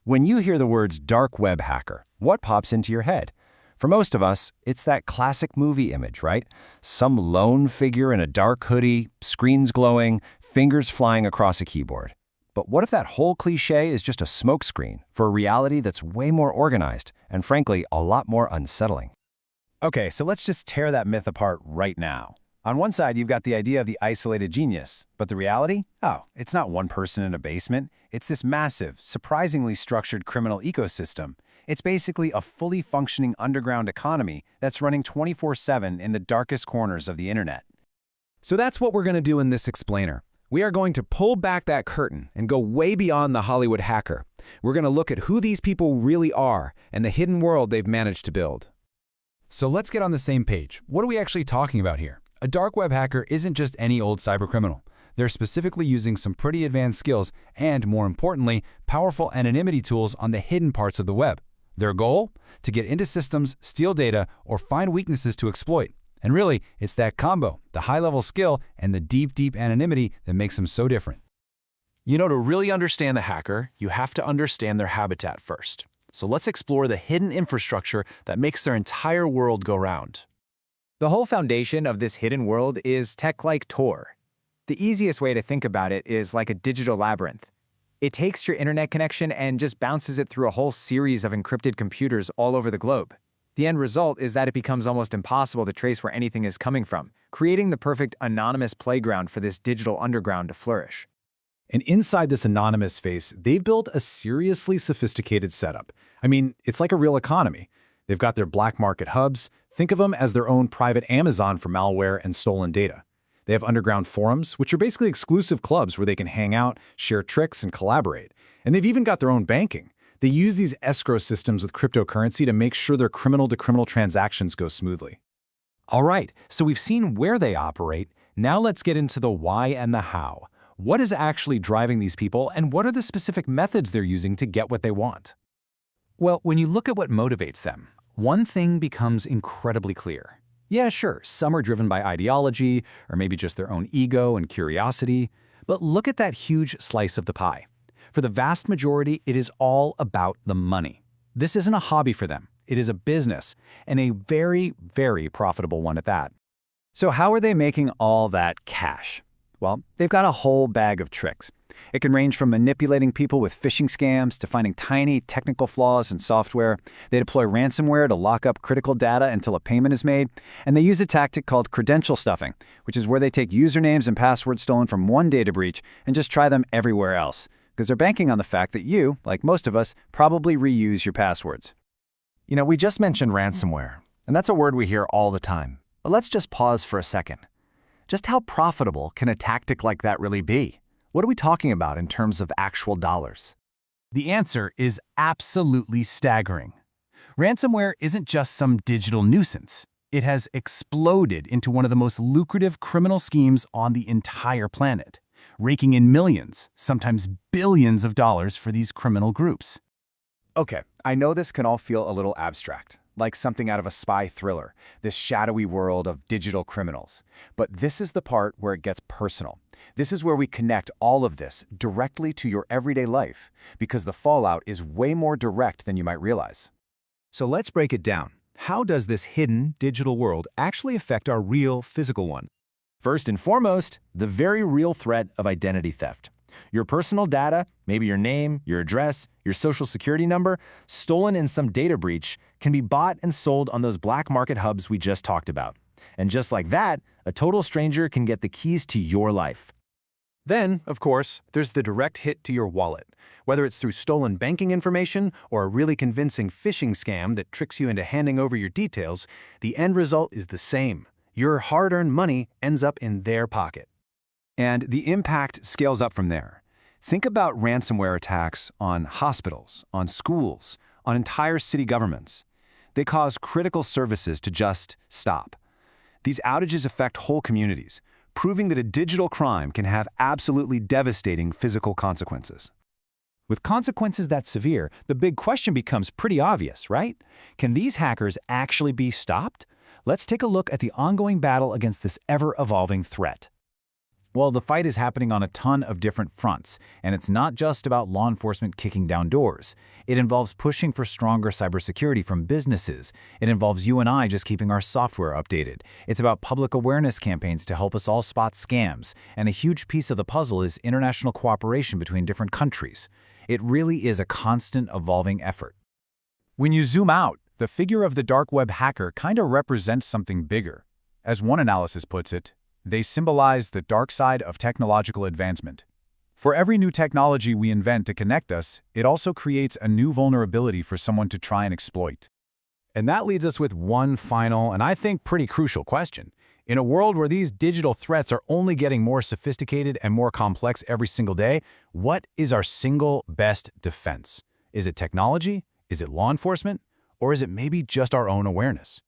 When you hear the words dark web hacker, what pops into your head? For most of us, it's that classic movie image, right? Some lone figure in a dark hoodie, screens glowing, fingers flying across a keyboard. But what if that whole cliché is just a smokescreen for a reality that's way more organized and, frankly, a lot more unsettling? Okay, so let's just tear that myth apart right now. On one side, you've got the idea of the isolated genius, but the reality? Oh, it's not one person in a basement. It's this massive, surprisingly structured criminal ecosystem. It's basically a fully functioning underground economy that's running 24/7 in the darkest corners of the internet. So that's what we're going to do in this explainer. We are going to pull back that curtain and go way beyond the Hollywood hacker. We're going to look at who these people really are and the hidden world they've managed to build. So let's get on the same page. What are we actually talking about here? A dark web hacker isn't just any old cybercriminal. They're specifically using some pretty advanced skills and, more importantly, powerful anonymity tools on the hidden parts of the web. Their goal? To get into systems, steal data, or find weaknesses to exploit. And really, it's that combo, the high-level skill and the deep anonymity that makes them so different. You know, to really understand the hacker, you have to understand their habitat first. So let's explore the hidden infrastructure that makes their entire world go round. The whole foundation of this hidden world is tech like Tor. The easiest way to think about it is like a digital labyrinth. It takes your internet connection and just bounces it through a whole series of encrypted computers all over the globe. The end result is that it becomes almost impossible to trace where anything is coming from, creating the perfect anonymous playground for this digital underground to flourish. And inside this anonymous space, they've built a seriously sophisticated setup. I mean, it's like a real economy. They've got their black market hubs. Think of them as their own private Amazon for malware and stolen data. They have underground forums, which are basically exclusive clubs where they can hang out, share tricks, and collaborate. And they've even got their own banking. They use these escrow systems with cryptocurrency to make sure their criminal-to-criminal transactions go smoothly. All right, so we've seen where they operate. Now let's get into the why and the how. What is actually driving these people, and what are the specific methods they're using to get what they want? Well, when you look at what motivates them, one thing becomes incredibly clear. Yeah, sure, some are driven by ideology, or maybe just their own ego and curiosity, but look at that huge slice of the pie. For the vast majority, it is all about the money. This isn't a hobby for them. It is a business, and a very profitable one at that. So how are they making all that cash? Well, they've got a whole bag of tricks. It can range from manipulating people with phishing scams to finding tiny technical flaws in software. They deploy ransomware to lock up critical data until a payment is made. And they use a tactic called credential stuffing, which is where they take usernames and passwords stolen from one data breach and just try them everywhere else, because they're banking on the fact that you, like most of us, probably reuse your passwords. You know, we just mentioned ransomware, and that's a word we hear all the time. But let's just pause for a second. Just how profitable can a tactic like that really be? What are we talking about in terms of actual dollars? The answer is absolutely staggering. Ransomware isn't just some digital nuisance. It has exploded into one of the most lucrative criminal schemes on the entire planet, raking in millions, sometimes billions of dollars for these criminal groups. Okay, I know this can all feel a little abstract, like something out of a spy thriller, this shadowy world of digital criminals. But this is the part where it gets personal. This is where we connect all of this directly to your everyday life, because the fallout is way more direct than you might realize. So let's break it down. How does this hidden digital world actually affect our real physical one? First and foremost, the very real threat of identity theft. Your personal data, maybe your name, your address, your social security number, stolen in some data breach, can be bought and sold on those black market hubs we just talked about. And just like that, a total stranger can get the keys to your life. Then, of course, there's the direct hit to your wallet. Whether it's through stolen banking information or a really convincing phishing scam that tricks you into handing over your details, the end result is the same. Your hard-earned money ends up in their pocket. And the impact scales up from there. Think about ransomware attacks on hospitals, on schools, on entire city governments. They cause critical services to just stop. These outages affect whole communities, proving that a digital crime can have absolutely devastating physical consequences. With consequences that severe, the big question becomes pretty obvious, right? Can these hackers actually be stopped? Let's take a look at the ongoing battle against this ever-evolving threat. Well, the fight is happening on a ton of different fronts, and it's not just about law enforcement kicking down doors. It involves pushing for stronger cybersecurity from businesses. It involves you and I just keeping our software updated. It's about public awareness campaigns to help us all spot scams, and a huge piece of the puzzle is international cooperation between different countries. It really is a constant evolving effort. When you zoom out, the figure of the dark web hacker kind of represents something bigger. As one analysis puts it, they symbolize the dark side of technological advancement. For every new technology we invent to connect us, it also creates a new vulnerability for someone to try and exploit. And that leads us with one final, and I think pretty crucial question. In a world where these digital threats are only getting more sophisticated and more complex every single day, what is our single best defense? Is it technology? Is it law enforcement? Or is it maybe just our own awareness?